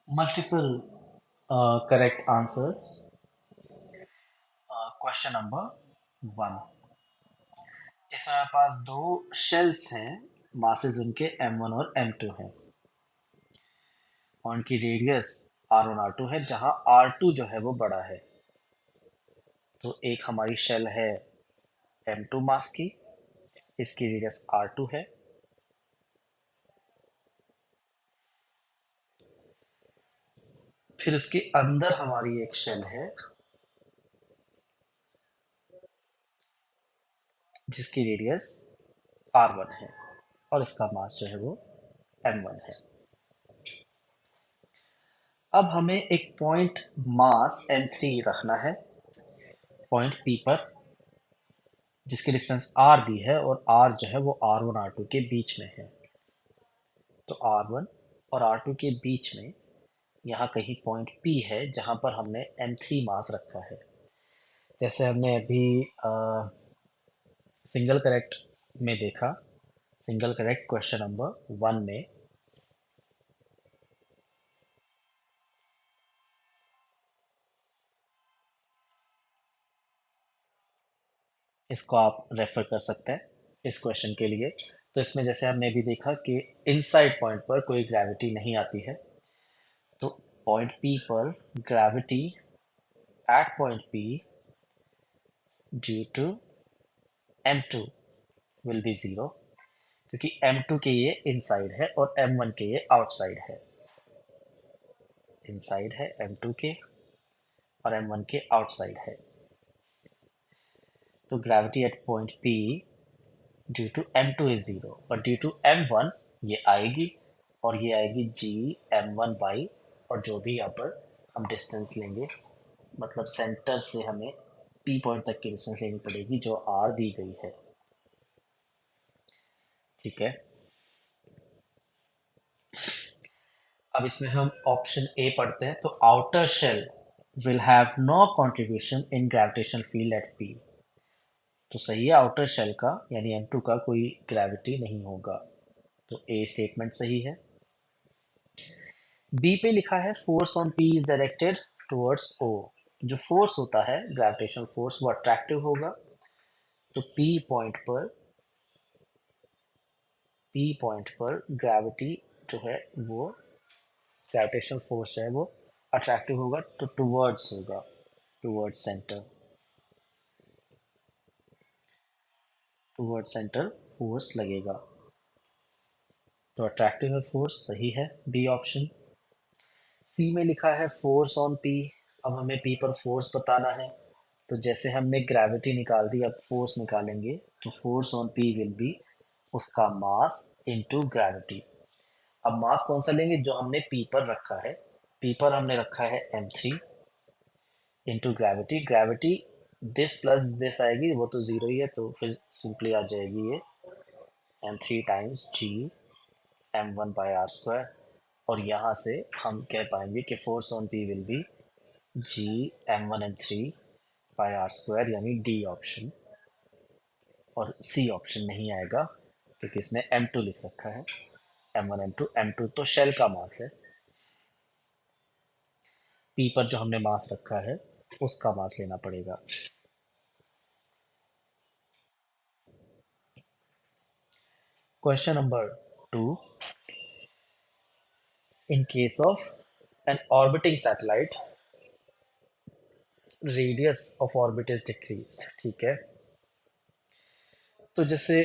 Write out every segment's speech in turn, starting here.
Multiple correct answers. Question number 1. इसमें हमारे पास दो शेल्स हैं, मासेस उनके m1 और m2 हैं और उनकी रेडियस r1 r2 है, जहां r2 जो है वो बड़ा है। तो एक हमारी शेल है m2 मास की, इसकी रेडियस r2 है। फिर उसके अंदर हमारी एक शेल है जिसकी रेडियस r1 है और इसका मास जो है वो m1 है। अब हमें एक पॉइंट मास m3 रखना है पॉइंट P पर, जिसकी डिस्टेंस r दी है और r जो है वो r1 r2 के बीच में है। तो r1 और r2 के बीच में यहाँ कहीं पॉइंट P है जहाँ पर हमने m3 मास रखा है। जैसे हमने अभी सिंगल करेक्ट में देखा, सिंगल करेक्ट क्वेश्चन नंबर 1 में इसको आप रेफर कर सकते हैं इस क्वेश्चन के लिए। तो इसमें जैसे हमने भी देखा कि इनसाइड पॉइंट पर कोई ग्रेविटी नहीं आती है, तो पॉइंट P पर gravity at point P due to m2 will be zero, क्योंकि m2 के ये इनसाइड है और m1 के ये आउटसाइड है। इनसाइड है m2 के और m1 के आउटसाइड है। तो gravity at point P due to m2 is zero, और ड्यू टू m1 ये आएगी और ये आएगी g m1 बाई, और जो भी यहाँ पर हम डिस्टेंस लेंगे, मतलब सेंटर से हमें P पॉइंट तक की डिस्टेंस लेनी पड़ेगी जो r दी गई है। ठीक है, अब इसमें हम ऑप्शन ए पढ़ते हैं। तो outer shell will have no contribution in gravitational field at P. तो सही है, आउटर शेल का यानी m2 का कोई ग्रेविटी नहीं होगा। तो ए स्टेटमेंट सही है। बी पे लिखा है force on P is directed towards O. जो फोर्स होता है ग्रेविटेशनल फोर्स वो अट्रैक्टिव होगा। तो पी पॉइंट पर ग्रेविटी जो है वो, ग्रेविटेशनल फोर्स जो है वो अट्रैक्टिव होगा, तो टुवर्ड्स होगा, towards centre, towards centre force लगेगा। तो अट्रैक्टिव है फोर्स, सही है बी ऑप्शन। सी में लिखा है फोर्स ऑन पी। अब हमें पी पर फोर्स बताना है। तो जैसे हमने ग्रेविटी निकाल दी, अब फोर्स निकालेंगे। तो force on P will B उसका मास इनटू ग्रेविटी। अब मास कौन सा लेंगे, जो हमने पी पर रखा है। पी पर हमने रखा है m3 into gravity. Gravity this plus this आएगी, वो तो ज़ीरो ही है, तो फिर सिंपली आ जाएगी ये m3 times g m1 by r square. और यहाँ से हम कह पाएंगे कि force on P will be g m1 m3 by r square, यानी डी ऑप्शन। और सी ऑप्शन नहीं आएगा क्योंकि इसने m2 लिख रखा है। m1 m2 तो शेल का मास है, पी पर जो हमने मास रखा है उसका मास लेना पड़ेगा। Question number 2। In case of an orbiting satellite, radius of orbit is decreased। ठीक है, तो जैसे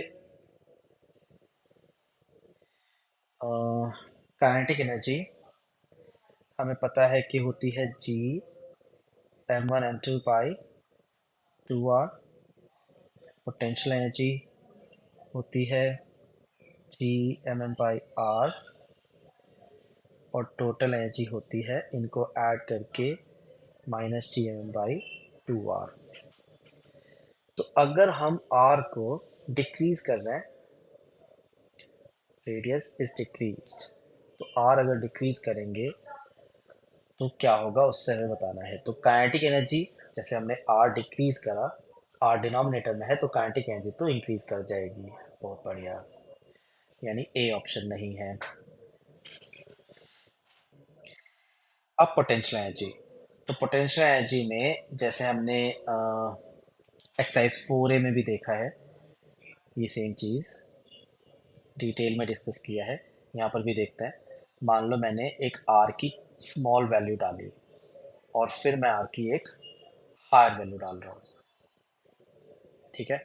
काइनेटिक एनर्जी हमें पता है कि होती है जी m1 m2 by 2r। Potential energy होती है जी mm बाई आर, और टोटल एनर्जी होती है, इनको ऐड करके, -gm/2r। तो अगर हम r को डिक्रीज कर रहे हैं, रेडियस इज डिक्रीज्ड, तो r अगर डिक्रीज करेंगे तो क्या होगा उससे हमें बताना है। तो काइनेटिक एनर्जी, जैसे हमने r डिक्रीज करा, r डिनोमिनेटर में है, तो काइनेटिक एनर्जी तो इंक्रीज कर जाएगी। बहुत बढ़िया, यानी ए ऑप्शन नहीं है। अब पोटेंशियल एनर्जी, तो पोटेंशियल एनर्जी में जैसे हमने एक्सरसाइज 4A में भी देखा है, ये सेम चीज़ डिटेल में डिस्कस किया है, यहाँ पर भी देखते हैं। मान लो मैंने एक आर की स्मॉल वैल्यू डाली और फिर मैं आर की एक हायर वैल्यू डाल रहा हूँ, ठीक है।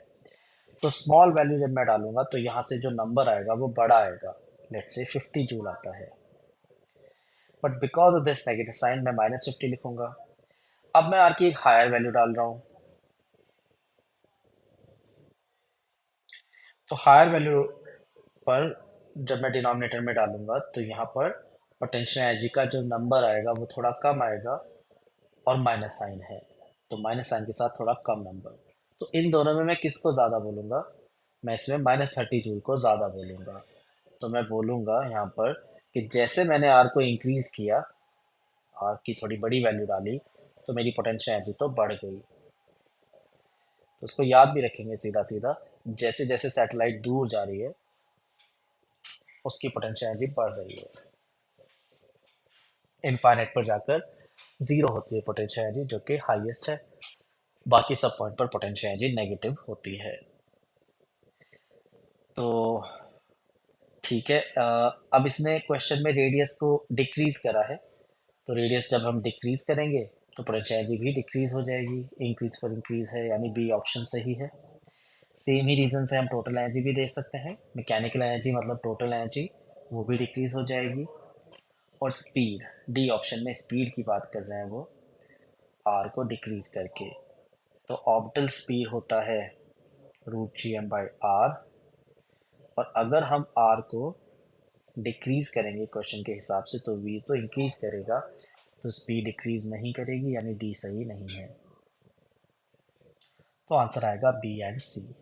तो स्मॉल वैल्यू जब मैं डालूंगा तो यहाँ से जो नंबर आएगा वो बड़ा आएगा, लेट्स से 50 जूल आता है, but because of this negative sign मैं -50 लिखूंगा। अब मैं आर की एक हायर वैल्यू डाल रहा हूँ, तो हायर वैल्यू पर जब मैं डिनोमिनेटर में डालूंगा तो यहाँ पर पोटेंशियल एनर्जी का जो नंबर आएगा वो थोड़ा कम आएगा, और माइनस साइन है, तो माइनस साइन के साथ थोड़ा कम नंबर। तो इन दोनों में मैं किसको ज़्यादा बोलूँगा, मैं इसमें -30 जूल को ज़्यादा बोलूँगा। तो मैं बोलूँगा यहाँ पर कि जैसे मैंने आर को इंक्रीज़ किया, आर की थोड़ी बड़ी वैल्यू डाली, तो मेरी पोटेंशियल एनर्जी तो बढ़ गई। तो उसको याद भी रखेंगे सीधा सीधा, जैसे जैसे सैटेलाइट दूर जा रही है उसकी पोटेंशियल एनर्जी बढ़ रही है, इनफाइनाइट पर जाकर जीरो होती है पोटेंशियल एनर्जी जो कि हाईएस्ट है, बाकी सब पॉइंट पर पोटेंशियल एनर्जी नेगेटिव होती है। तो ठीक है, अब इसने क्वेश्चन में रेडियस को डिक्रीज करा है, तो रेडियस जब हम डिक्रीज करेंगे तो पोटेंशियल एनर्जी भी डिक्रीज हो जाएगी, इंक्रीज फॉर इंक्रीज है, यानी बी ऑप्शन सही है। सेम ही रीजन से हम टोटल एनर्जी भी दे सकते हैं, मैकेनिकल एनर्जी मतलब टोटल एनर्जी, वो भी डिक्रीज हो जाएगी। और स्पीड, डी ऑप्शन में स्पीड की बात कर रहे हैं वो, आर को डिक्रीज करके, तो ऑर्बिटल स्पीड होता है √gm/r, और अगर हम आर को डिक्रीज करेंगे क्वेश्चन के हिसाब से तो वी तो इंक्रीज करेगा, तो स्पीड डिक्रीज नहीं करेगी, यानी डी सही नहीं है। तो आंसर आएगा बी एंड सी।